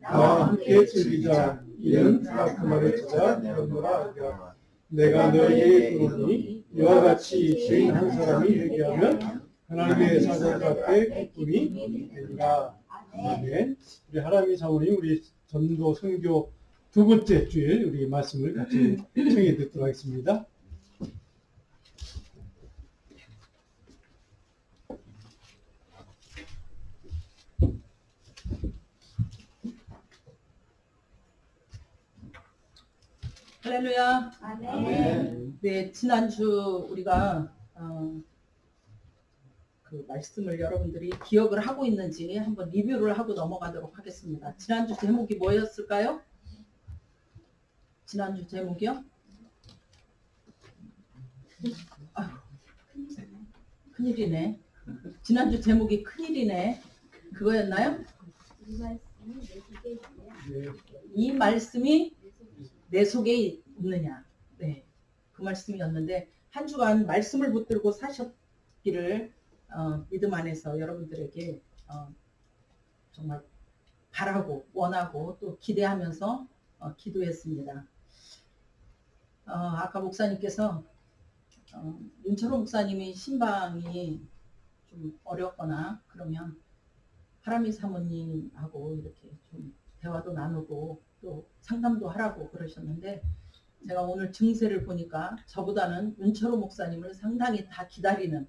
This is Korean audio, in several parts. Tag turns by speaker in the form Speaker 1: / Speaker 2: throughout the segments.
Speaker 1: 나와 함께 즐기자. 이는 드라크마를 찾아 내었노라 하리라. 내가 너에게 이르노니 이와 같이 죄인 한 사람이 회개하면 하나님의 사자들 앞에 기쁨이 되리라. 아멘. 우리 하나님의 사모님, 우리 전도 선교 두 번째 주일 우리 말씀을 같이 청해 듣도록 하겠습니다.
Speaker 2: 할렐루야.
Speaker 1: 아멘.
Speaker 2: 네, 지난주 우리가 그 말씀을 여러분들이 기억을 하고 있는지 한번 리뷰를 하고 넘어가도록 하겠습니다. 지난주 제목이 뭐였을까요? 지난주 제목이요? 아유, 큰일이네. 지난주 제목이 큰일이네. 그거였나요? 이 말씀이 내 속에 있느냐. 네, 그 말씀이었는데 한 주간 말씀을 붙들고 사셨기를 믿음 안에서 여러분들에게 정말 바라고 원하고 또 기대하면서 기도했습니다. 아까 목사님께서 윤철호 목사님이 신방이 좀 어렵거나 그러면 하람이 사모님하고 이렇게 좀 대화도 나누고 또 상담도 하라고 그러셨는데 제가 오늘 증세를 보니까 저보다는 윤철호 목사님을 상당히 다 기다리는,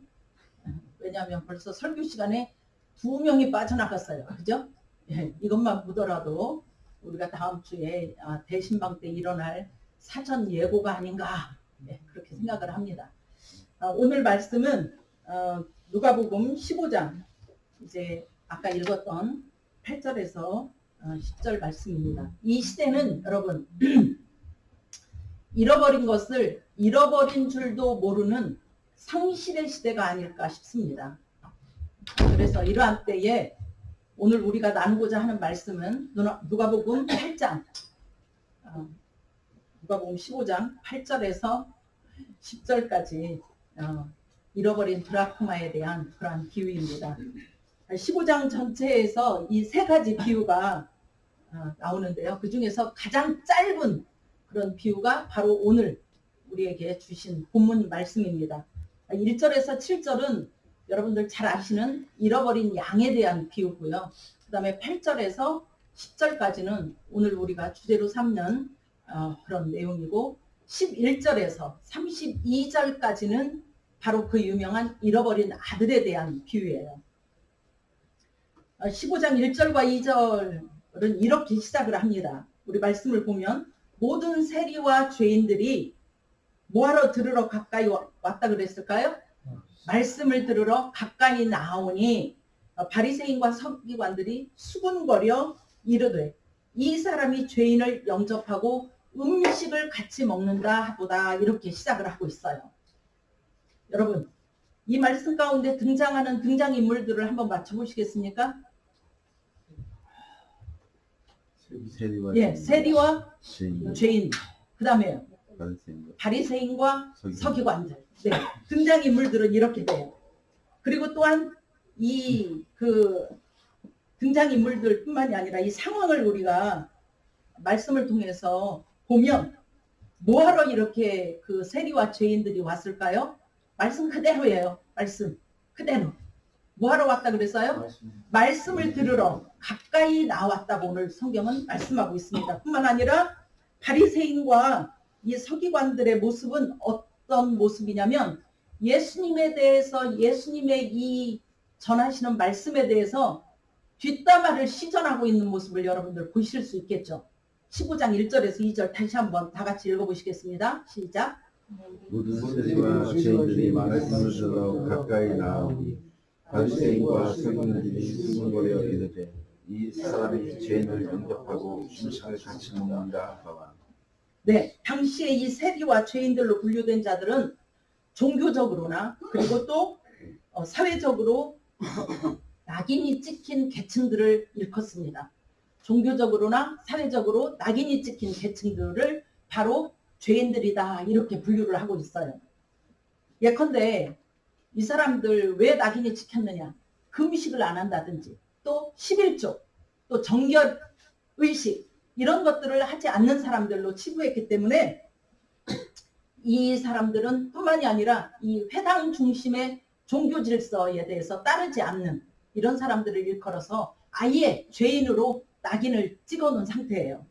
Speaker 2: 왜냐하면 벌써 설교 시간에 2명이 빠져나갔어요. 그죠? 예, 이것만 보더라도 우리가 다음 주에 대신방 때 일어날 사전 예고가 아닌가, 그렇게 생각을 합니다. 오늘 말씀은 누가복음 15장 이제 아까 읽었던 8절에서 10절 말씀입니다. 이 시대는 여러분 잃어버린 것을 잃어버린 줄도 모르는 상실의 시대가 아닐까 싶습니다. 그래서 이러한 때에 오늘 우리가 나누고자 하는 말씀은 누가복음 8장, 누가복음 15장 8절에서 10절까지 잃어버린 드라크마에 대한 그러한 비유입니다. 15장 전체에서 이 세 가지 비유가 나오는데요. 그 중에서 가장 짧은 그런 비유가 바로 오늘 우리에게 주신 본문 말씀입니다. 1절에서 7절은 여러분들 잘 아시는 잃어버린 양에 대한 비유고요. 그 다음에 8절에서 10절까지는 오늘 우리가 주제로 삼는 그런 내용이고 11절에서 32절까지는 바로 그 유명한 잃어버린 아들에 대한 비유예요. 15장 1절과 2절은 이렇게 시작을 합니다. 우리 말씀을 보면 모든 세리와 죄인들이 뭐하러 들으러 가까이 왔다 그랬을까요? 말씀을 들으러 가까이 나오니 바리새인과 서기관들이 수군거려 이르되 이 사람이 죄인을 영접하고 음식을 같이 먹는다 보다, 이렇게 시작을 하고 있어요. 여러분, 이 말씀 가운데 등장하는 등장인물들을 한번 맞춰보시겠습니까? 세리와 죄인, 그 다음에 바리새인과 서기관들. 네, 등장인물들은 이렇게 돼요. 그리고 또한 이 등장인물들 뿐만이 아니라 이 상황을 우리가 말씀을 통해서 보면 뭐하러 이렇게 그 세리와 죄인들이 왔을까요? 말씀 그대로예요. 말씀 그대로. 뭐하러 왔다 그랬어요? 말씀을 들으러 가까이 나왔다고 오늘 성경은 말씀하고 있습니다. 뿐만 아니라 바리새인과 이 서기관들의 모습은 어떤 모습이냐면 예수님에 대해서, 예수님의 이 전하시는 말씀에 대해서 뒷담화를 시전하고 있는 모습을 여러분들 보실 수 있겠죠. 15장 1절에서 2절 다시 한번 다 같이 읽어보시겠습니다. 시작.
Speaker 3: 모든 세리와 죄인들이 말씀을 들어 가까이 나오니 바리새인과 서기관들이 수군거려 이르되 이 사람이 죄인을 영접하고 음식을 같이 먹는다 하더라.
Speaker 2: 네, 당시에 이 세리와 죄인들로 분류된 자들은 종교적으로나 그리고 또 사회적으로 낙인이 찍힌 계층들을 일컫습니다. 종교적으로나 사회적으로 낙인이 찍힌 계층들을 바로 죄인들이다, 이렇게 분류를 하고 있어요. 예컨대 이 사람들 왜 낙인이 찍혔느냐? 금식을 안 한다든지 또 11조, 또 정결 의식 이런 것들을 하지 않는 사람들로 치부했기 때문에 이 사람들은 뿐만이 아니라 이 회당 중심의 종교 질서에 대해서 따르지 않는 이런 사람들을 일컬어서 아예 죄인으로 낙인을 찍어놓은 상태예요.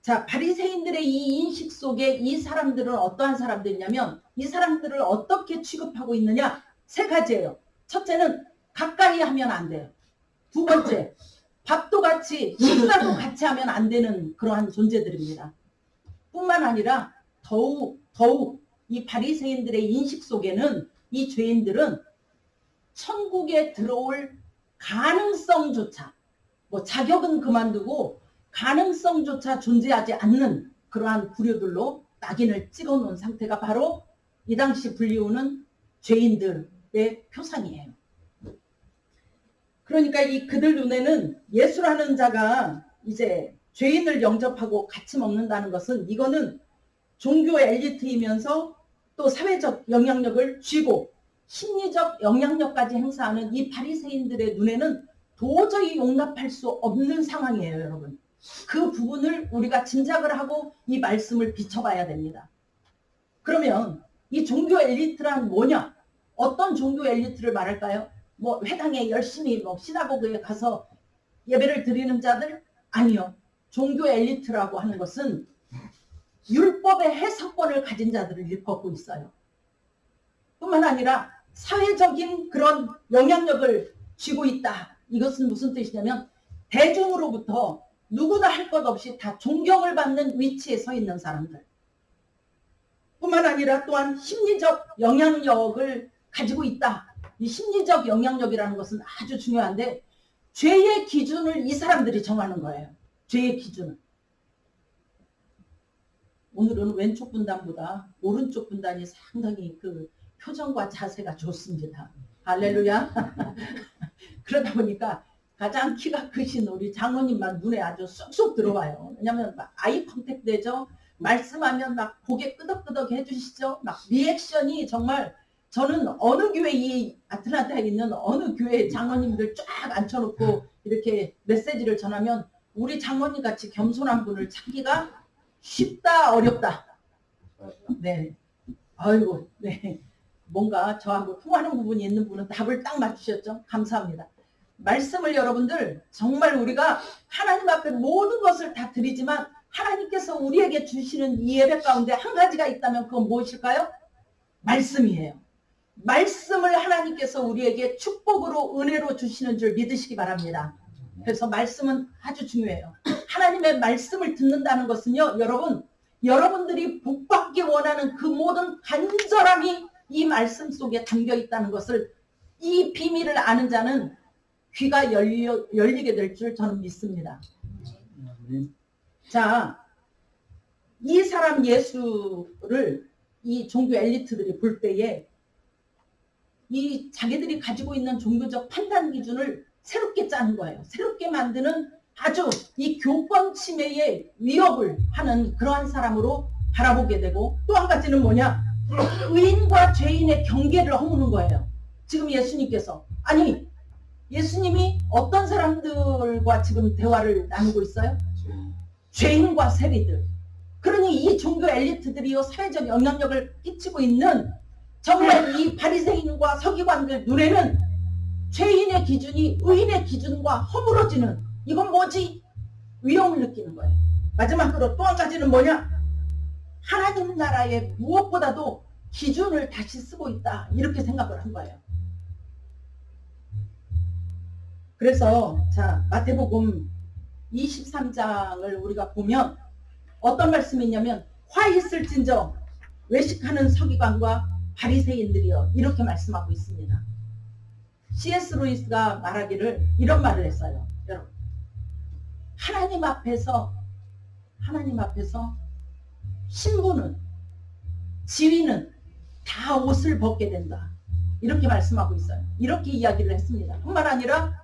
Speaker 2: 자, 바리새인들의 이 인식 속에 이 사람들은 어떠한 사람들이냐면 이 사람들을 어떻게 취급하고 있느냐? 세 가지예요. 첫째는 가까이 하면 안 돼요. 두 번째, 밥도 같이 식사도 같이 하면 안 되는 그러한 존재들입니다. 뿐만 아니라 더욱 이 바리새인들의 인식 속에는 이 죄인들은 천국에 들어올 가능성조차, 뭐 자격은 그만두고 가능성조차 존재하지 않는 그러한 부류들로 낙인을 찍어놓은 상태가 바로 이 당시 불리우는 죄인들의 표상이에요. 그러니까 이 그들 눈에는 예수라는 자가 이제 죄인을 영접하고 같이 먹는다는 것은 이거는 종교 엘리트이면서 또 사회적 영향력을 쥐고 심리적 영향력까지 행사하는 이 바리새인들의 눈에는 도저히 용납할 수 없는 상황이에요, 여러분. 그 부분을 우리가 짐작을 하고 이 말씀을 비춰봐야 됩니다. 그러면 이 종교 엘리트란 뭐냐? 어떤 종교 엘리트를 말할까요? 뭐 회당에 열심히 뭐 시나고그에 가서 예배를 드리는 자들? 아니요. 종교 엘리트라고 하는 것은 율법의 해석권을 가진 자들을 일컫고 있어요. 뿐만 아니라 사회적인 그런 영향력을 쥐고 있다. 이것은 무슨 뜻이냐면 대중으로부터 누구나 할 것 없이 다 존경을 받는 위치에 서 있는 사람들. 뿐만 아니라 또한 심리적 영향력을 가지고 있다. 이 심리적 영향력이라는 것은 아주 중요한데 죄의 기준을 이 사람들이 정하는 거예요. 죄의 기준을. 오늘은 왼쪽 분단보다 오른쪽 분단이 상당히 그 표정과 자세가 좋습니다. 할렐루야. 그러다 보니까 가장 키가 크신 우리 장로님만 눈에 아주 쑥쑥 들어와요. 왜냐하면 막 아이 컨택 되죠. 말씀하면 막 고개 끄덕끄덕 해주시죠. 막 리액션이 정말 저는 어느 교회 이 아틀란타에 있는 어느 교회 장로님들 쫙 앉혀놓고 이렇게 메시지를 전하면 우리 장로님 같이 겸손한 분을 찾기가 쉽다 어렵다. 네. 아이고 네. 뭔가 저하고 통하는 부분이 있는 분은 답을 딱 맞추셨죠. 감사합니다. 말씀을 여러분들 정말 우리가 하나님 앞에 모든 것을 다 드리지만 하나님께서 우리에게 주시는 이 예배 가운데 한 가지가 있다면 그건 무엇일까요? 말씀이에요. 말씀을 하나님께서 우리에게 축복으로 은혜로 주시는 줄 믿으시기 바랍니다. 그래서 말씀은 아주 중요해요. 하나님의 말씀을 듣는다는 것은요. 여러분들이 복받기 원하는 그 모든 간절함이 이 말씀 속에 담겨 있다는 것을 이 비밀을 아는 자는 귀가 열리게 될 줄 저는 믿습니다. 자, 이 사람 예수를 이 종교 엘리트들이 볼 때에 이 자기들이 가지고 있는 종교적 판단 기준을 새롭게 짜는 거예요. 새롭게 만드는 아주 이 교권 침해의 위협을 하는 그러한 사람으로 바라보게 되고 또 한 가지는 뭐냐? 의인과 죄인의 경계를 허무는 거예요. 지금 예수님께서 아니 예수님이 어떤 사람들과 지금 대화를 나누고 있어요? 죄인과 세리들. 그러니 이 종교 엘리트들이요 사회적 영향력을 끼치고 있는 정말 이 바리새인과 서기관들 눈에는 죄인의 기준이 의인의 기준과 허물어지는 이건 뭐지? 위험을 느끼는 거예요. 마지막으로 또 한 가지는 뭐냐? 하나님 나라에 무엇보다도 기준을 다시 쓰고 있다. 이렇게 생각을 한 거예요. 그래서 자 마태복음 23장을 우리가 보면 어떤 말씀이 있냐면 화 있을진저 외식하는 서기관과 바리새인들이여 이렇게 말씀하고 있습니다. C.S. 루이스가 말하기를 이런 말을 했어요. 여러분 하나님 앞에서 신부는 지위는 다 옷을 벗게 된다. 이렇게 말씀하고 있어요. 이렇게 이야기를 했습니다. 뿐만 아니라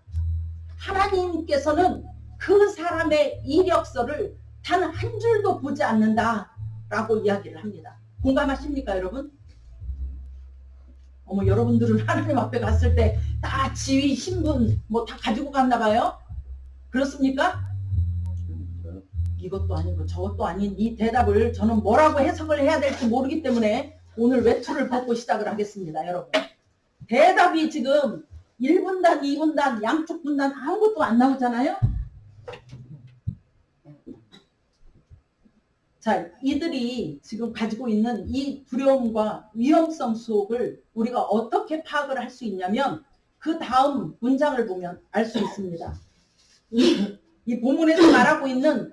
Speaker 2: 하나님께서는 그 사람의 이력서를 단 한 줄도 보지 않는다라고 이야기를 합니다. 공감하십니까 여러분? 여러분들은 하나님 앞에 갔을 때 다 지위, 신분 뭐 다 가지고 갔나 봐요? 그렇습니까? 이것도 아니고 저것도 아닌 이 대답을 저는 뭐라고 해석을 해야 될지 모르기 때문에 오늘 외투를 벗고 시작을 하겠습니다. 여러분. 대답이 지금 1분단, 2분단, 양쪽 분단 아무것도 안 나오잖아요. 자, 이들이 지금 가지고 있는 이 두려움과 위험성 속을 우리가 어떻게 파악을 할 수 있냐면 그 다음 문장을 보면 알 수 있습니다. 이 본문에서 말하고 있는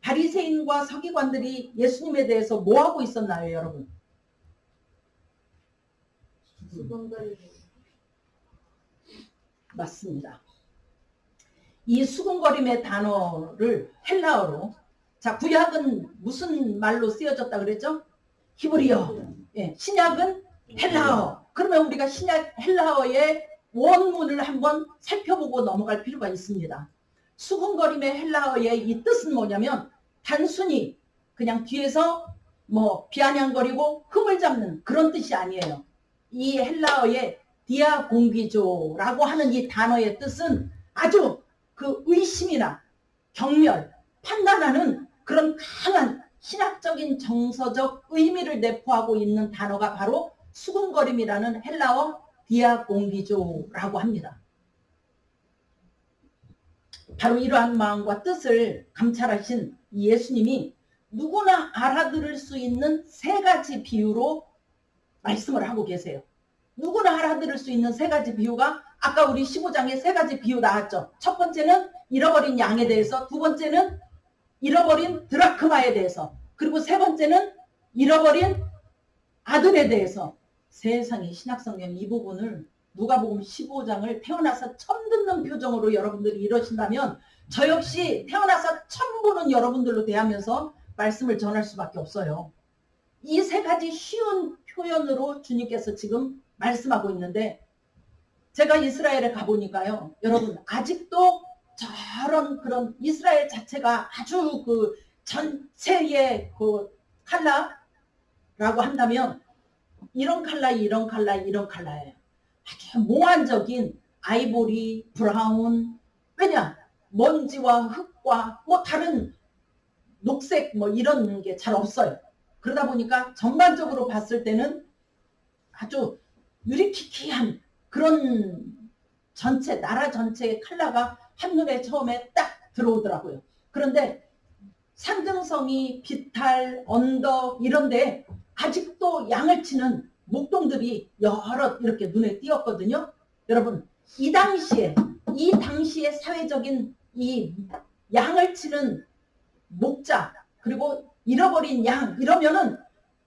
Speaker 2: 바리새인과 서기관들이 예수님에 대해서 뭐 하고 있었나요, 여러분? 맞습니다. 이 수군거림의 단어를 헬라어로, 자, 구약은 무슨 말로 쓰여졌다 그랬죠? 히브리어. 예, 신약은 헬라어. 그러면 우리가 신약 헬라어의 원문을 한번 살펴보고 넘어갈 필요가 있습니다. 수군거림의 헬라어의 이 뜻은 뭐냐면 단순히 그냥 뒤에서 뭐 비아냥거리고 흠을 잡는 그런 뜻이 아니에요. 이 헬라어의 디아공기조라고 하는 이 단어의 뜻은 아주 그 의심이나 경멸, 판단하는 그런 강한 신학적인 정서적 의미를 내포하고 있는 단어가 바로 수군거림이라는 헬라어 디아공기조라고 합니다. 바로 이러한 마음과 뜻을 감찰하신 예수님이 누구나 알아들을 수 있는 세 가지 비유로 말씀을 하고 계세요. 누구나 알아들을 수 있는 세 가지 비유가 아까 우리 15장에 세 가지 비유 나왔죠. 첫 번째는 잃어버린 양에 대해서, 두 번째는 잃어버린 드라크마에 대해서, 그리고 세 번째는 잃어버린 아들에 대해서. 세상에 신약성경 이 부분을 누가복음 15장을 태어나서 처음 듣는 표정으로 여러분들이 이러신다면 저 역시 태어나서 처음 보는 여러분들로 대하면서 말씀을 전할 수밖에 없어요. 이 세 가지 쉬운 표현으로 주님께서 지금 말씀하고 있는데 제가 이스라엘에 가보니까요. 여러분 아직도 저런 그런 이스라엘 자체가 아주 그 전체의 그 칼라라고 한다면 이런 칼라, 이런 칼라, 이런 칼라예요. 아주 몽환적인 아이보리, 브라운, 왜냐? 먼지와 흙과 뭐 다른 녹색 뭐 이런 게 잘 없어요. 그러다 보니까 전반적으로 봤을 때는 아주 유리키키한 그런 전체, 나라 전체의 컬러가 한눈에 처음에 딱 들어오더라고요. 그런데 산등성이, 비탈, 언덕 이런데 아직도 양을 치는 목동들이 여러 이렇게 눈에 띄었거든요. 여러분, 이 당시에 사회적인 이 양을 치는 목자, 그리고 잃어버린 양, 이러면은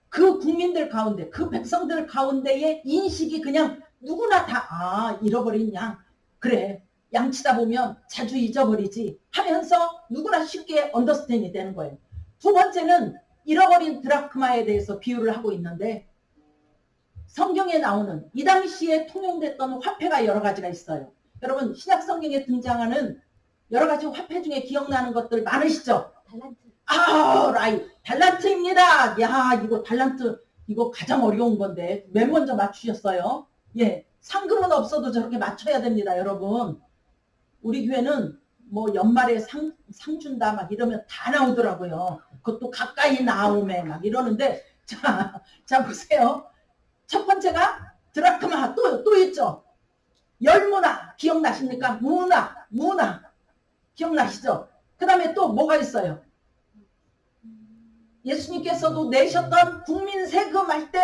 Speaker 2: 그 국민들 가운데, 그 백성들 가운데의 인식이 그냥 누구나 다, 잃어버린 양. 그래, 양치다 보면 자주 잊어버리지 하면서 누구나 쉽게 언더스탠이 되는 거예요. 두 번째는 잃어버린 드라크마에 대해서 비유를 하고 있는데 성경에 나오는 이 당시에 통용됐던 화폐가 여러 가지가 있어요. 여러분 신약 성경에 등장하는 여러 가지 화폐 중에 기억나는 것들 많으시죠? 라이 달란트입니다. 야, 이거 달란트 이거 가장 어려운 건데 맨 먼저 맞추셨어요. 예, 상금은 없어도 저렇게 맞춰야 됩니다, 여러분. 우리 교회는 뭐 연말에 상 준다 막 이러면 다 나오더라고요. 그것도 가까이 나오매 막 이러는데 자 보세요. 첫 번째가 드라크마 또 있죠. 열문화 기억나십니까? 문화 기억나시죠? 그 다음에 또 뭐가 있어요? 예수님께서도 내셨던 국민 세금할 때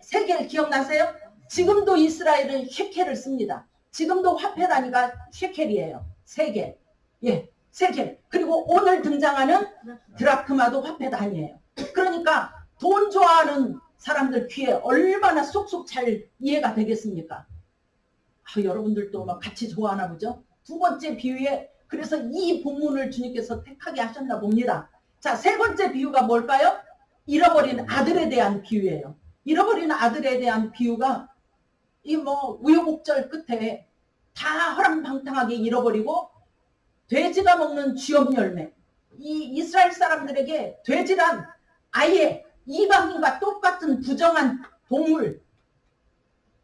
Speaker 2: 세겔 기억나세요? 지금도 이스라엘은 쉐켈을 씁니다. 지금도 화폐 단위가 쉐켈이에요. 세겔. 예, 세겔. 그리고 오늘 등장하는 드라크마도 화폐 단위예요. 그러니까 돈 좋아하는 사람들 귀에 얼마나 쏙쏙 잘 이해가 되겠습니까? 여러분들도 막 같이 좋아하나 보죠? 두 번째 비유에 그래서 이 본문을 주님께서 택하게 하셨나 봅니다. 자, 세 번째 비유가 뭘까요? 잃어버린 아들에 대한 비유예요. 잃어버린 아들에 대한 비유가 이 뭐 우여곡절 끝에 다 허랑방탕하게 잃어버리고 돼지가 먹는 쥐업 열매. 이 이스라엘 사람들에게 돼지란 아예 이방인과 똑같은 부정한 동물.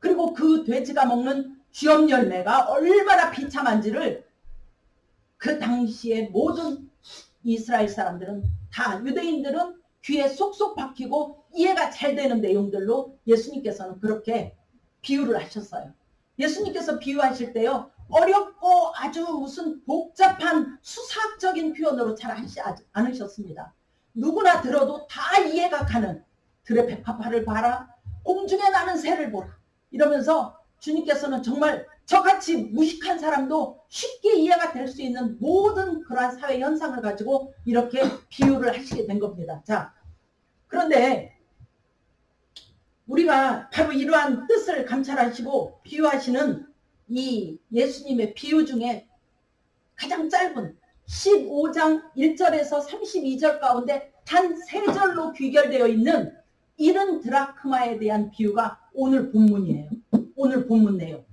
Speaker 2: 그리고 그 돼지가 먹는 쥐업 열매가 얼마나 비참한지를 그 당시에 모든 이스라엘 사람들은 다 유대인들은 귀에 쏙쏙 박히고 이해가 잘 되는 내용들로 예수님께서는 그렇게 비유를 하셨어요. 예수님께서 비유하실 때요. 어렵고 아주 무슨 복잡한 수사학적인 표현으로 잘 하시지 않으셨습니다. 누구나 들어도 다 이해가 가는 들의 백합화를 봐라. 공중에 나는 새를 보라. 이러면서 주님께서는 정말 저같이 무식한 사람도 쉽게 이해가 될 수 있는 모든 그러한 사회 현상을 가지고 이렇게 비유를 하시게 된 겁니다. 자, 그런데 우리가 바로 이러한 뜻을 감찰하시고 비유하시는 이 예수님의 비유 중에 가장 짧은 15장 1절에서 32절 가운데 단 3절로 귀결되어 있는 70드라크마에 대한 비유가 오늘 본문이에요. 오늘 본문 내용.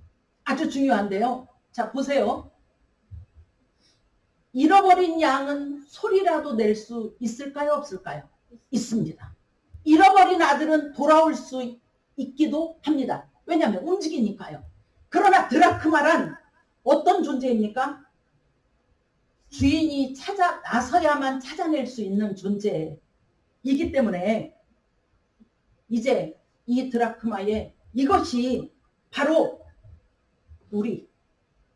Speaker 2: 아주 중요한데요. 자, 보세요. 잃어버린 양은 소리라도 낼 수 있을까요? 없을까요? 있습니다. 잃어버린 아들은 돌아올 수 있기도 합니다. 왜냐하면 움직이니까요. 그러나 드라크마란 어떤 존재입니까? 주인이 나서야만 찾아낼 수 있는 존재이기 때문에 이제 이 드라크마의 이것이 바로 우리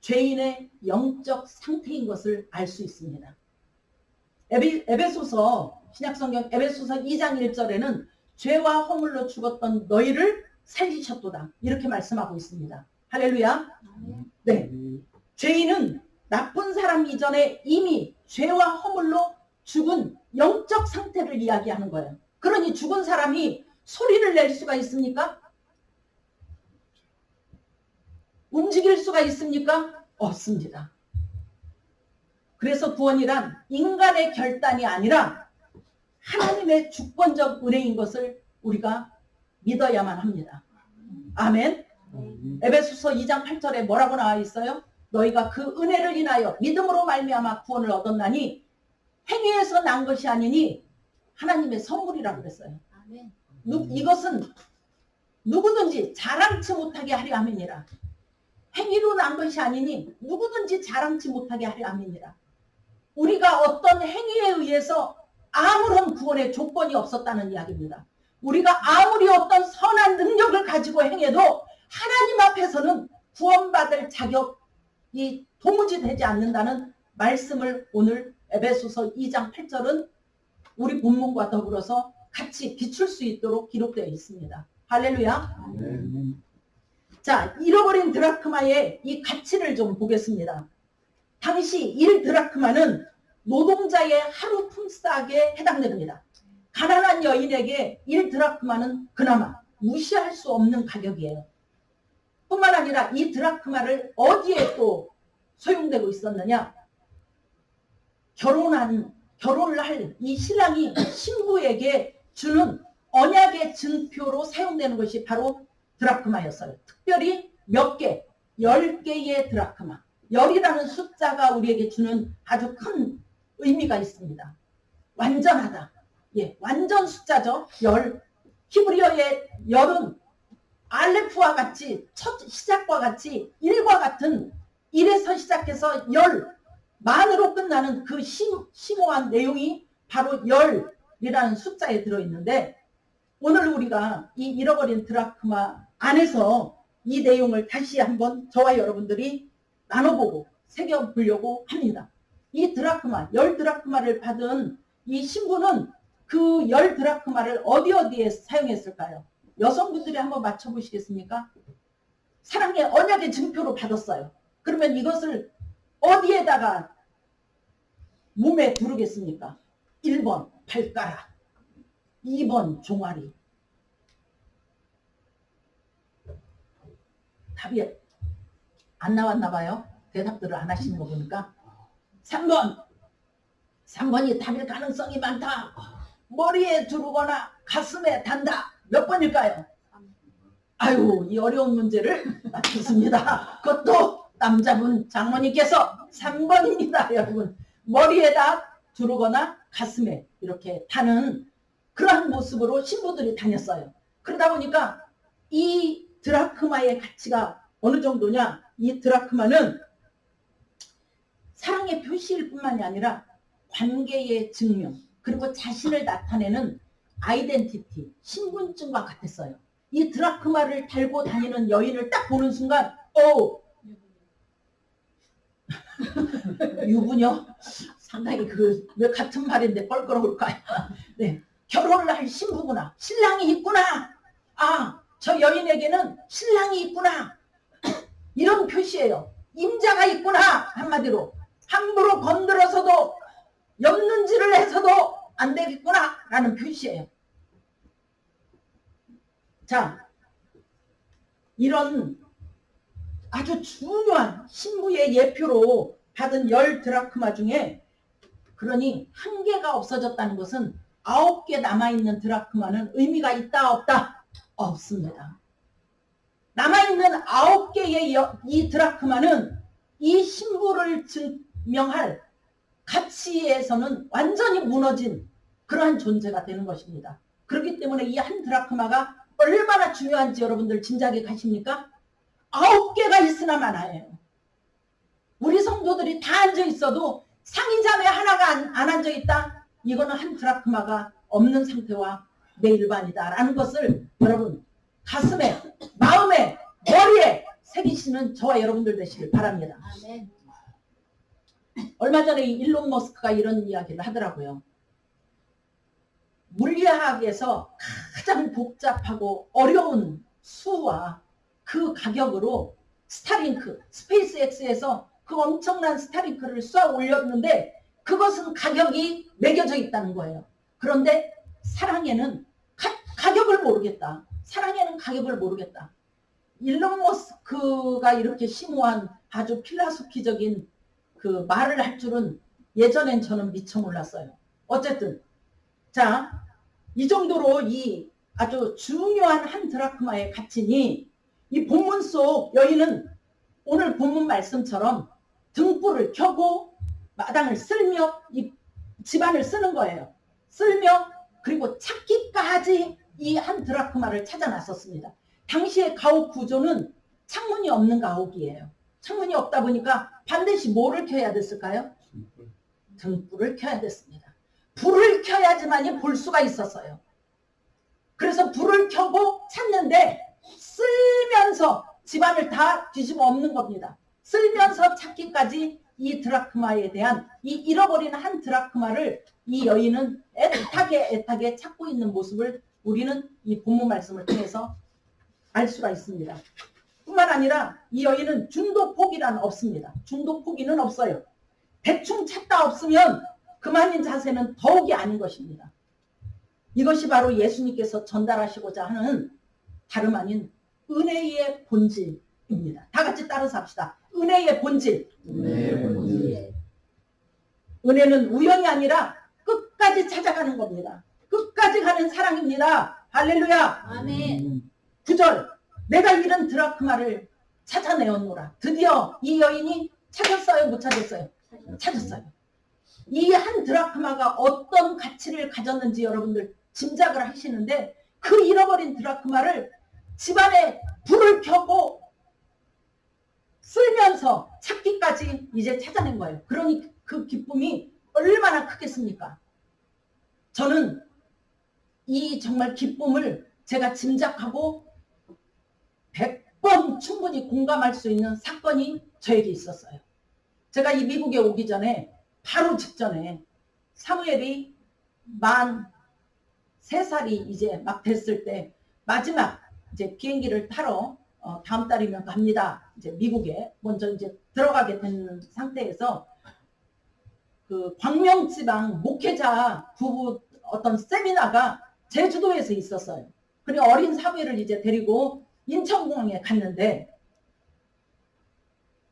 Speaker 2: 죄인의 영적 상태인 것을 알 수 있습니다. 에베소서 신약성경 에베소서 2장 1절에는 죄와 허물로 죽었던 너희를 살리셨도다 이렇게 말씀하고 있습니다. 할렐루야. 네, 죄인은 나쁜 사람 이전에 이미 죄와 허물로 죽은 영적 상태를 이야기하는 거예요. 그러니 죽은 사람이 소리를 낼 수가 있습니까? 움직일 수가 있습니까? 없습니다. 그래서 구원이란 인간의 결단이 아니라 하나님의 주권적 은혜인 것을 우리가 믿어야만 합니다. 아멘. 에베소서 2장 8절에 뭐라고 나와 있어요? 너희가 그 은혜를 인하여 믿음으로 말미암아 구원을 얻었나니 행위에서 난 것이 아니니 하나님의 선물이라고 그랬어요. 이것은 누구든지 자랑치 못하게 하려 함이니라. 행위로 난 것이 아니니 누구든지 자랑치 못하게 하려 함이니라. 우리가 어떤 행위에 의해서 아무런 구원의 조건이 없었다는 이야기입니다. 우리가 아무리 어떤 선한 능력을 가지고 행해도 하나님 앞에서는 구원받을 자격이 도무지 되지 않는다는 말씀을 오늘 에베소서 2장 8절은 우리 본문과 더불어서 같이 비출 수 있도록 기록되어 있습니다. 할렐루야. 자, 잃어버린 드라크마의 이 가치를 좀 보겠습니다. 당시 1드라크마는 노동자의 하루 품삯에 해당됩니다. 가난한 여인에게 1드라크마는 그나마 무시할 수 없는 가격이에요. 뿐만 아니라 이 드라크마를 어디에 또 소용되고 있었느냐? 결혼을 할 이 신랑이 신부에게 주는 언약의 증표로 사용되는 것이 바로 드라크마였어요. 특별히 몇 개, 10개의 드라크마. 10이라는 숫자가 우리에게 주는 아주 큰 의미가 있습니다. 완전하다. 예, 완전 숫자죠. 10. 히브리어의 10은 알레프와 같이 첫 시작과 같이 1과 같은 1에서 시작해서 10 만으로 끝나는 그 심오한 내용이 바로 10이라는 숫자에 들어있는데 오늘 우리가 이 잃어버린 드라크마 안에서 이 내용을 다시 한번 저와 여러분들이 나눠보고 새겨보려고 합니다. 이 드라크마, 10드라크마를 받은 이 신부는 그 10드라크마를 어디에 사용했을까요? 여성분들이 한번 맞춰보시겠습니까? 사랑의 언약의 증표로 받았어요. 그러면 이것을 어디에다가 몸에 두르겠습니까? 1번 발가락, 2번 종아리. 답이 안 나왔나 봐요. 대답들을 안 하시는 거 보니까. 3번이 답일 가능성이 많다. 머리에 두르거나 가슴에 단다. 몇 번일까요? 아유, 이 어려운 문제를 맞췄습니다. 그것도 남자분 장모님께서 3번입니다. 여러분, 머리에다 두르거나 가슴에 이렇게 다는 그러한 모습으로 신부들이 다녔어요. 그러다 보니까 이 드라크마의 가치가 어느 정도냐? 이 드라크마는 사랑의 표시일 뿐만이 아니라 관계의 증명, 그리고 자신을 나타내는 아이덴티티, 신분증과 같았어요. 이 드라크마를 달고 다니는 여인을 딱 보는 순간 유부녀? 상당히 왜 같은 말인데 껄끄러울까요? 네, 결혼을 할 신부구나. 신랑이 있구나. 아, 저 여인에게는 신랑이 있구나. 이런 표시예요. 임자가 있구나. 한마디로 함부로 건드려서도 엮는지를 해서도 안 되겠구나 라는 표시예요. 자, 이런 아주 중요한 신부의 예표로 받은 10 드라크마 중에, 그러니 한 개가 없어졌다는 것은 9개 남아있는 드라크마는 의미가 있다 없다? 없습니다. 남아있는 9개의 이 드라크마는 이 신부를 증명할 가치에서는 완전히 무너진 그러한 존재가 되는 것입니다. 그렇기 때문에 이 한 드라크마가 얼마나 중요한지 여러분들 짐작이 가십니까? 9개가 있으나 마나예요. 우리 성도들이 다 앉아 있어도 상인자매 하나가 안 앉아 있다? 이거는 한 드라크마가 없는 상태와 매일반이다 라는 것을 여러분 가슴에, 마음에, 머리에 새기시는 저와 여러분들 되시길 바랍니다.
Speaker 4: 아멘.
Speaker 2: 얼마 전에 일론 머스크가 이런 이야기를 하더라고요. 물리학에서 가장 복잡하고 어려운 수와 그 가격으로 스타링크, 스페이스X에서 그 엄청난 스타링크를 쏘아 올렸는데 그것은 가격이 매겨져 있다는 거예요. 그런데 사랑에는 가격을 모르겠다. 사랑에는 가격을 모르겠다. 일론 머스크가 이렇게 심오한 아주 필라소피적인 그 말을 할 줄은 예전엔 저는 미처 몰랐어요. 어쨌든 자, 이 정도로 이 아주 중요한 한 드라크마의 가치니 이 본문 속 여인은 오늘 본문 말씀처럼 등불을 켜고 마당을 쓸며 이 집안을 쓰는 거예요. 쓸며 그리고 찾기까지 이 한 드라크마를 찾아 나섰습니다. 당시의 가옥 구조는 창문이 없는 가옥이에요. 창문이 없다 보니까 반드시 뭐를 켜야 됐을까요? 등불을 켜야 됐습니다. 불을 켜야지만이 볼 수가 있었어요. 그래서 불을 켜고 찾는데 쓸면서 집안을 다 뒤집어 엎는 겁니다. 쓸면서 찾기까지 이 드라크마에 대한 이 잃어버린 한 드라크마를 이 여인은 애타게 찾고 있는 모습을 우리는 이 본문 말씀을 통해서 알 수가 있습니다. 뿐만 아니라 이 여인은 중도 포기란 없습니다. 중도 포기는 없어요. 대충 찾다 없으면 그만인 자세는 더욱이 아닌 것입니다. 이것이 바로 예수님께서 전달하시고자 하는 다름 아닌 은혜의 본질입니다. 다 같이 따라서 합시다. 은혜의 본질. 은혜는 우연이 아니라 끝까지 찾아가는 겁니다. 끝까지 가는 사랑입니다. 할렐루야.
Speaker 4: 아멘.
Speaker 2: 9절. 내가 잃은 드라크마를 찾아내었노라. 드디어 이 여인이 찾았어요? 못 찾았어요? 찾았어요. 이 한 드라크마가 어떤 가치를 가졌는지 여러분들 짐작을 하시는데 그 잃어버린 드라크마를 집안에 불을 켜고 쓸면서 찾기까지 이제 찾아낸 거예요. 그러니 그 기쁨이 얼마나 크겠습니까? 저는 이 정말 기쁨을 제가 짐작하고 100번 충분히 공감할 수 있는 사건이 저에게 있었어요. 제가 이 미국에 오기 전에 바로 직전에 사무엘이 만 3살이 이제 막 됐을 때 마지막 이제 비행기를 타러 다음 달이면 갑니다. 이제 미국에 먼저 이제 들어가게 된 상태에서 그 광명지방 목회자 부부 어떤 세미나가 제주도에서 있었어요. 그리고 어린 사무엘을 이제 데리고 인천공항에 갔는데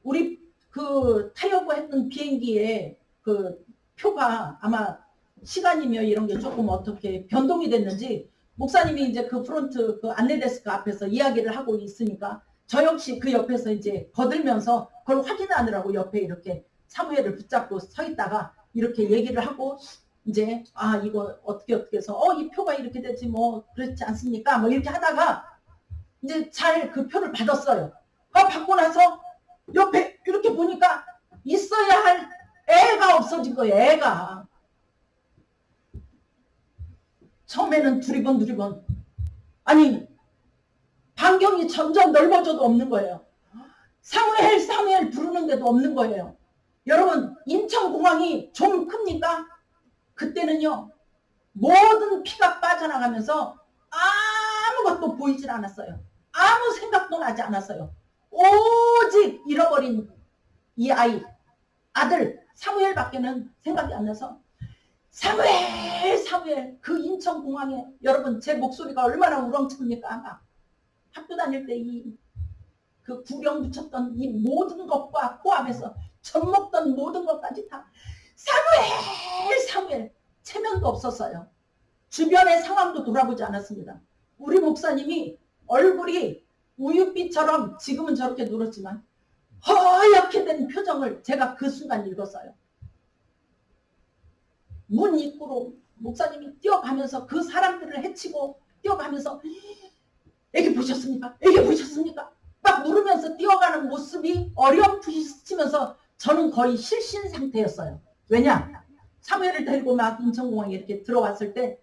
Speaker 2: 우리 그 타려고 했던 비행기에 그 표가 아마 시간이며 이런 게 조금 어떻게 변동이 됐는지 목사님이 이제 그 프론트 그 안내데스크 앞에서 이야기를 하고 있으니까 저 역시 그 옆에서 이제 거들면서 그걸 확인하느라고 옆에 이렇게 사무엘을 붙잡고 서 있다가 이렇게 얘기를 하고 이제 이거 어떻게 해서 이 표가 이렇게 되지 뭐 그렇지 않습니까? 뭐 이렇게 하다가 이제 잘 그 표를 받았어요. 받고 나서 옆에 이렇게 보니까 있어야 할 애가 없어진 거예요. 애가. 처음에는 두리번 아니 반경이 점점 넓어져도 없는 거예요. 사무엘 부르는데도 없는 거예요. 여러분 인천공항이 좀 큽니까? 그때는요 모든 피가 빠져나가면서 아무것도 보이질 않았어요. 아무 생각도 나지 않았어요. 오직 잃어버린 이 아들 사무엘밖에는 생각이 안 나서 사무엘 그 인천공항에 여러분 제 목소리가 얼마나 우렁찹니까? 아마 학교 다닐 때 그 구령 붙였던 이 모든 것과 포함해서 젖 먹던 모든 것까지 다 사무엘 체면도 없었어요. 주변의 상황도 돌아보지 않았습니다. 우리 목사님이 얼굴이 우유빛처럼 지금은 저렇게 누렇지만 허옇게 된 표정을 제가 그 순간 읽었어요. 문 입구로 목사님이 뛰어가면서 그 사람들을 해치고 뛰어가면서 애기 보셨습니까? 애기 보셨습니까? 막 물으면서 뛰어가는 모습이 어렴풋이치면서 저는 거의 실신 상태였어요. 왜냐? 사무엘을 데리고 막 인천공항에 이렇게 들어왔을 때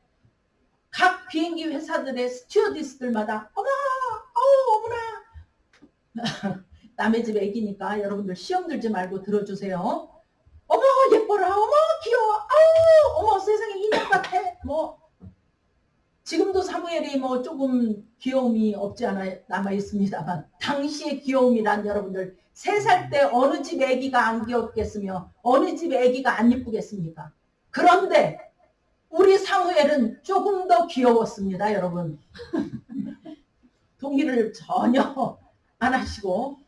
Speaker 2: 각 비행기 회사들의 스튜어디스들마다 어머나 남의 집 애기니까 여러분들 시험 들지 말고 들어주세요. 어머 예뻐라, 어머 귀여워, 아우 어머 세상에 인형 같아. 뭐 지금도 사무엘이 뭐 조금 귀여움이 없지 않아 남아 있습니다만 당시의 귀여움이란 여러분들 3살 때 어느 집 애기가 안 귀엽겠으며 어느 집 애기가 안 이쁘겠습니까? 그런데 우리 사무엘은 조금 더 귀여웠습니다, 여러분. 동의를 전혀 안 하시고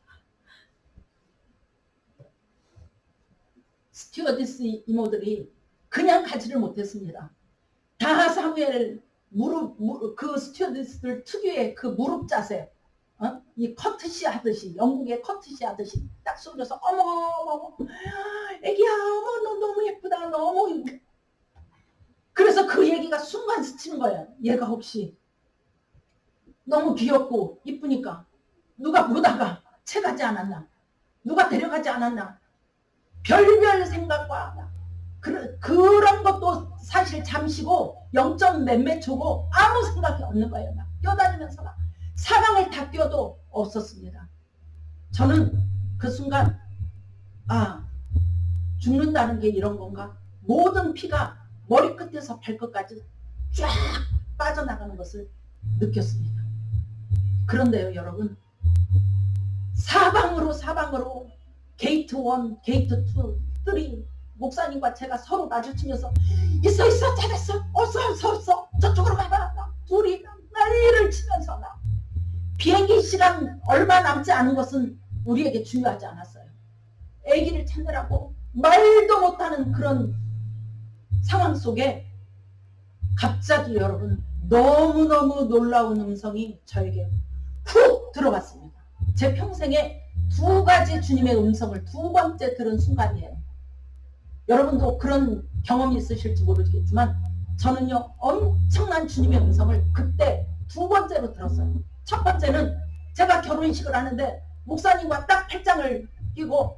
Speaker 2: 스튜어디스 이모들이 그냥 가지를 못했습니다. 다 사무엘 그 스튜어디스들 특유의 그 무릎 자세, 이 커트시 하듯이 영국의 커트시 하듯이 딱 숙여서 어머 애기야 어머 너 너무 예쁘다 너무. 그래서 그 얘기가 순간 스치는 거예요. 얘가 혹시 너무 귀엽고 이쁘니까 누가 보다가 채가지 않았나, 누가 데려가지 않았나, 별별 생각과 그런 것도 사실 잠시고 0점 몇몇 초고 아무 생각이 없는 거예요. 막 뛰어다니면서 막 사방을 다 뛰어도 없었습니다. 저는 그 순간 죽는다는 게 이런 건가? 모든 피가 머리끝에서 발끝까지 쫙 빠져나가는 것을 느꼈습니다. 그런데요 여러분, 사방으로 게이트 1, 게이트 2, 3 목사님과 제가 서로 마주치면서 있어 찾았어 어서 저쪽으로 가봐. 둘이 난리를 치면서 막 비행기 시간 얼마 남지 않은 것은 우리에게 중요하지 않았어요. 아기를 찾느라고 말도 못하는 그런 상황 속에 갑자기 여러분 너무너무 놀라운 음성이 저에게 훅 들어갔습니다. 제 평생에 2가지 주님의 음성을 2번째 들은 순간이에요. 여러분도 그런 경험이 있으실지 모르겠지만 저는요 엄청난 주님의 음성을 그때 2번째로 들었어요. 첫 번째는 제가 결혼식을 하는데 목사님과 딱 팔짱을 끼고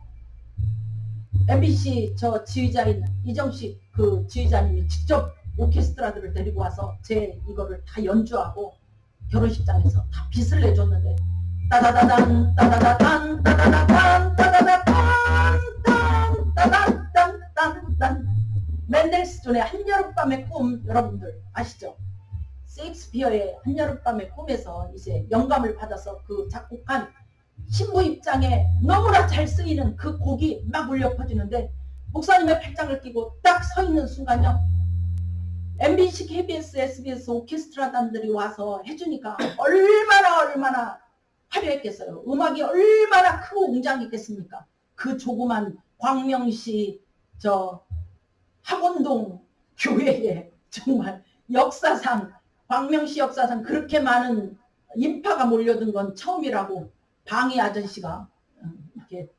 Speaker 2: MBC 저 지휘자인 이정식 그 지휘자님이 직접 오케스트라들을 데리고 와서 제 이거를 다 연주하고 결혼식장에서 다 빚을 내줬는데 따다다단 따다다단 따다다단 따다다단 따다다단 맨델스존의 한여름밤의 꿈 여러분들 아시죠? 셰익스피어의 한여름밤의 꿈에서 이제 영감을 받아서 그 작곡한 신부 입장에 너무나 잘 쓰이는 그 곡이 막 울려 퍼지는데 목사님의 팔짱을 끼고 딱 서 있는 순간요 MBC, KBS, SBS 오케스트라단들이 와서 해주니까 얼마나 화려했겠어요. 음악이 얼마나 크고 웅장했겠습니까? 그 조그만 광명시 저 학원동 교회에 정말 역사상 광명시 역사상 그렇게 많은 인파가 몰려든 건 처음이라고 방위 아저씨가 이렇게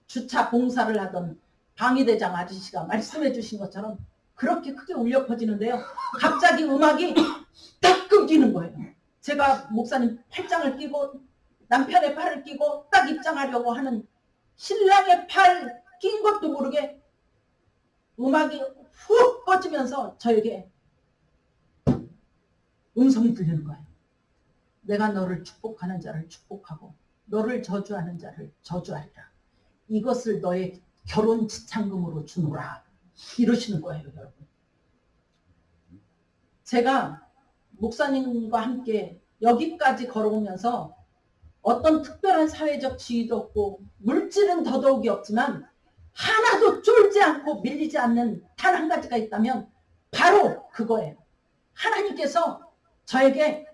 Speaker 2: 주차 봉사를 하던 방위대장 아저씨가 말씀해 주신 것처럼 그렇게 크게 울려 퍼지는데요. 갑자기 음악이 딱 끊기는 거예요. 제가 목사님 팔짱을 끼고 남편의 팔을 끼고 딱 입장하려고 하는 신랑의 팔 낀 것도 모르게 음악이 훅 꺼지면서 저에게 음성이 들리는 거예요. 내가 너를 축복하는 자를 축복하고 너를 저주하는 자를 저주하리라. 이것을 너의 결혼 지참금으로 주노라. 이러시는 거예요, 여러분. 제가 목사님과 함께 여기까지 걸어오면서 어떤 특별한 사회적 지위도 없고 물질은 더더욱이 없지만 하나도 쫄지 않고 밀리지 않는 단 한 가지가 있다면 바로 그거예요. 하나님께서 저에게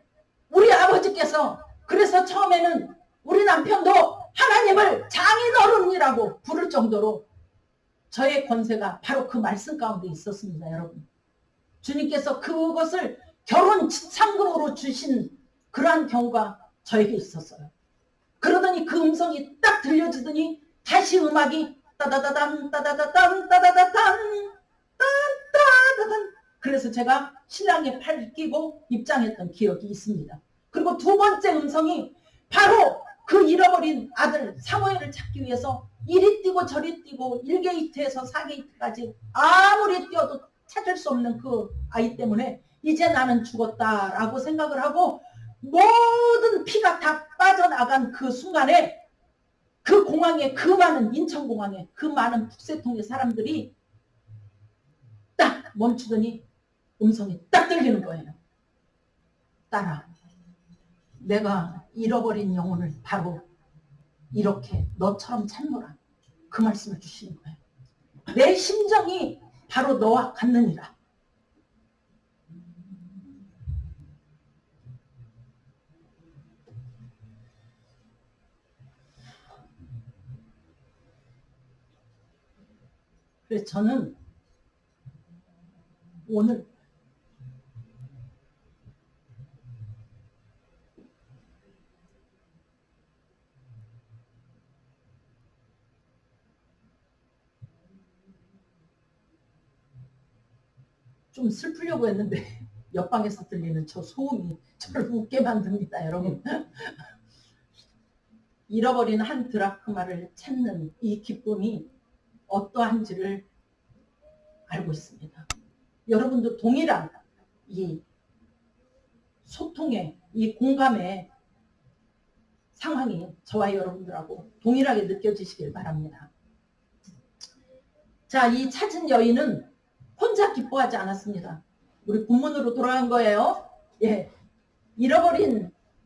Speaker 2: 우리 아버지께서 그래서 처음에는 우리 남편도 하나님을 장인어른이라고 부를 정도로 저의 권세가 바로 그 말씀 가운데 있었습니다. 여러분. 주님께서 그것을 결혼 지참금으로 주신 그러한 경우가 저에게 있었어요. 그러더니 그 음성이 딱 들려지더니 다시 음악이 따다다단 따다다단 따다다단 따다다단 그래서 제가 신랑의 팔을 끼고 입장했던 기억이 있습니다. 그리고 두 번째 음성이 바로 그 잃어버린 아들 사무엘을 찾기 위해서 이리 뛰고 저리 뛰고 1게이트에서 4게이트까지 아무리 뛰어도 찾을 수 없는 그 아이 때문에 이제 나는 죽었다라고 생각을 하고 모든 피가 다 빠져나간 그 순간에 그 공항에 그 많은 인천공항에 그 많은 북새통의 사람들이 딱 멈추더니 음성이 딱 들리는 거예요. 딸아, 내가 잃어버린 영혼을 바로 이렇게 너처럼 찾노라. 그 말씀을 주시는 거예요. 내 심정이 바로 너와 같느니라. 그래서 저는 오늘 좀 슬프려고 했는데 옆방에서 들리는 저 소음이 저를 웃게 만듭니다. 여러분. 잃어버린 한 드라크마를 찾는 이 기쁨이 어떠한지를 알고 있습니다. 여러분도 동일한 이 소통의 이 공감의 상황이 저와 여러분들하고 동일하게 느껴지시길 바랍니다. 자, 이 찾은 여인은 혼자 기뻐하지 않았습니다. 우리 본문으로 돌아간 거예요. 예,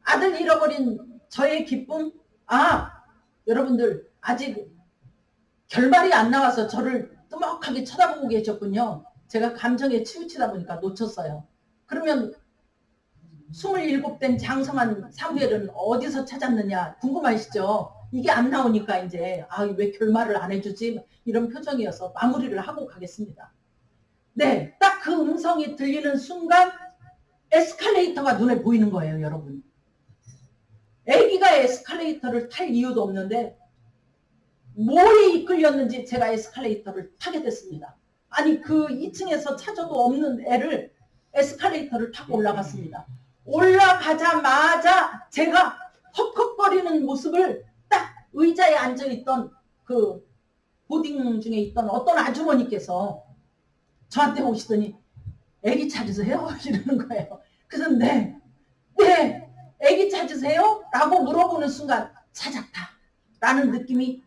Speaker 2: 아들 잃어버린 저의 기쁨. 여러분들 아직 결말이 안 나와서 저를 뜨먹하게 쳐다보고 계셨군요. 제가 감정에 치우치다 보니까 놓쳤어요. 그러면 27된 장성한 사무엘은 어디서 찾았느냐 궁금하시죠? 이게 안 나오니까 이제 왜 결말을 안 해주지? 이런 표정이어서 마무리를 하고 가겠습니다. 네, 딱 그 음성이 들리는 순간 에스컬레이터가 눈에 보이는 거예요, 여러분. 애기가 에스컬레이터를 탈 이유도 없는데 뭐에 이끌렸는지 제가 에스컬레이터를 타게 됐습니다. 아니 그 2층에서 찾아도 없는 애를 에스컬레이터를 타고 올라갔습니다. 올라가자마자 제가 헉헉거리는 모습을 딱 의자에 앉아있던 그 보딩 중에 있던 어떤 아주머니께서 저한테 오시더니 애기 찾으세요? 이러는 거예요. 그래서 네, 애기 찾으세요? 라고 물어보는 순간 찾았다 라는 느낌이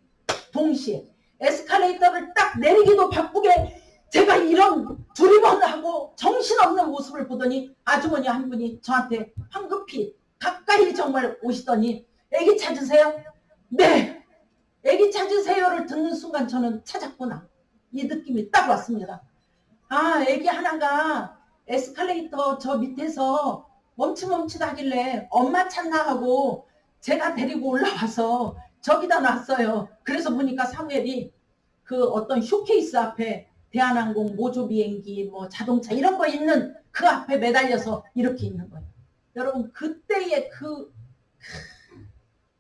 Speaker 2: 동시에 에스컬레이터를 딱 내리기도 바쁘게 제가 이런 두리번하고 정신없는 모습을 보더니 아주머니 한 분이 저한테 황급히 가까이 정말 오시더니 애기 찾으세요? 네, 애기 찾으세요를 듣는 순간 저는 찾았구나 이 느낌이 딱 왔습니다. 애기 하나가 에스컬레이터 저 밑에서 멈칫멈칫 하길래 엄마 찾나 하고 제가 데리고 올라와서 저기다 놨어요. 그래서 보니까 사무엘이 그 어떤 쇼케이스 앞에 대한항공 모조 비행기 뭐 자동차 이런 거 있는 그 앞에 매달려서 이렇게 있는 거예요. 여러분 그때의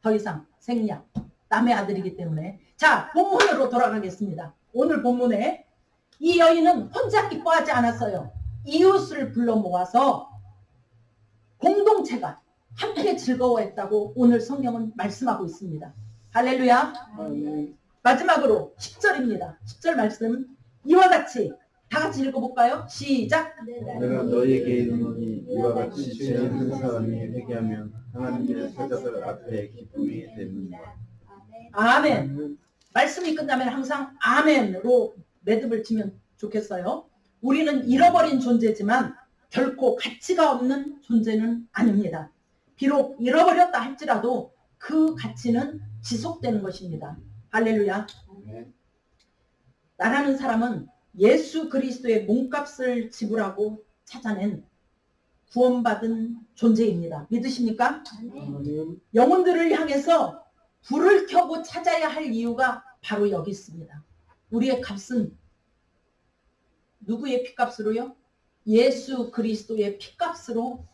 Speaker 2: 더 이상 생략 남의 아들이기 때문에 자 본문으로 돌아가겠습니다. 오늘 본문에 이 여인은 혼자 기뻐하지 않았어요. 이웃을 불러 모아서 공동체가 함께 즐거워했다고 오늘 성경은 말씀하고 있습니다. 할렐루야. 마지막으로 10절입니다. 10절 말씀 이와 같이 다 같이 읽어볼까요? 시작.
Speaker 3: 내가 너에게 이르노니 이와 같이 죄 있는 사람이 회개하면 하나님의 사자들 앞에 기쁨이 되느니라.
Speaker 2: 아멘. 말씀이 끝나면 항상 아멘으로 매듭을 치면 좋겠어요. 우리는 잃어버린 존재지만 결코 가치가 없는 존재는 아닙니다. 비록 잃어버렸다 할지라도 그 가치는 지속되는 것입니다. 할렐루야. 나라는 사람은 예수 그리스도의 몸값을 지불하고 찾아낸 구원받은 존재입니다. 믿으십니까?
Speaker 1: 아멘.
Speaker 2: 영혼들을 향해서 불을 켜고 찾아야 할 이유가 바로 여기 있습니다. 우리의 값은 누구의 피값으로요? 예수 그리스도의 피값으로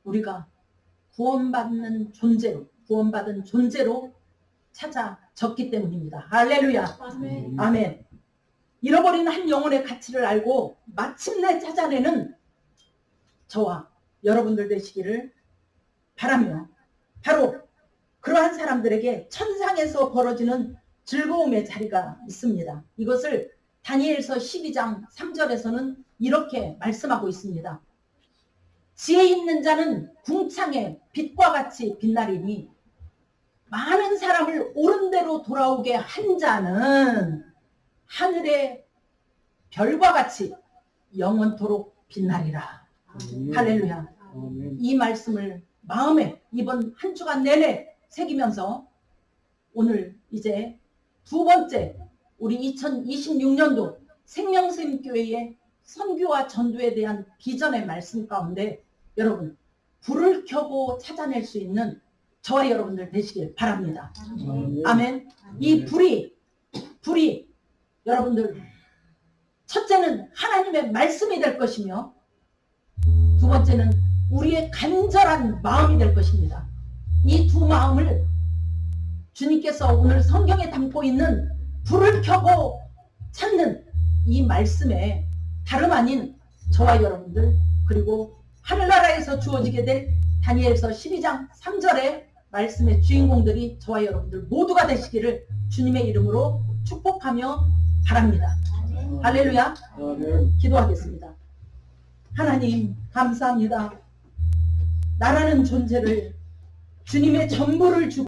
Speaker 2: 우리가 구원받은 존재로 찾아졌기 때문입니다. 할렐루야. 아멘. 잃어버린 한 영혼의 가치를 알고 마침내 찾아내는 저와 여러분들 되시기를 바라며 바로 그러한 사람들에게 천상에서 벌어지는 즐거움의 자리가 있습니다. 이것을 다니엘서 12장 3절에서는 이렇게 말씀하고 있습니다. 지혜 있는 자는 궁창의 빛과 같이 빛나리니 많은 사람을 옳은 대로 돌아오게 한 자는 하늘의 별과 같이 영원토록 빛나리라. 할렐루야.
Speaker 1: 아멘.
Speaker 2: 이 말씀을 마음에 이번 한 주간 내내 새기면서 오늘 이제 두 번째 우리 2026년도 생명샘교회의 선교와 전도에 대한 비전의 말씀 가운데 여러분 불을 켜고 찾아낼 수 있는 저와 여러분들 되시길 바랍니다. 아멘. 이 불이 여러분들 첫째는 하나님의 말씀이 될 것이며 두 번째는 우리의 간절한 마음이 될 것입니다. 이 두 마음을 주님께서 오늘 성경에 담고 있는 불을 켜고 찾는 이 말씀에 다름 아닌 저와 여러분들 그리고 하늘나라에서 주어지게 될 다니엘서 12장 3절의 말씀의 주인공들이 저와 여러분들 모두가 되시기를 주님의 이름으로 축복하며 바랍니다. 할렐루야.
Speaker 1: 아멘.
Speaker 2: 기도하겠습니다. 하나님 감사합니다. 나라는 존재를 주님의 전부를 주고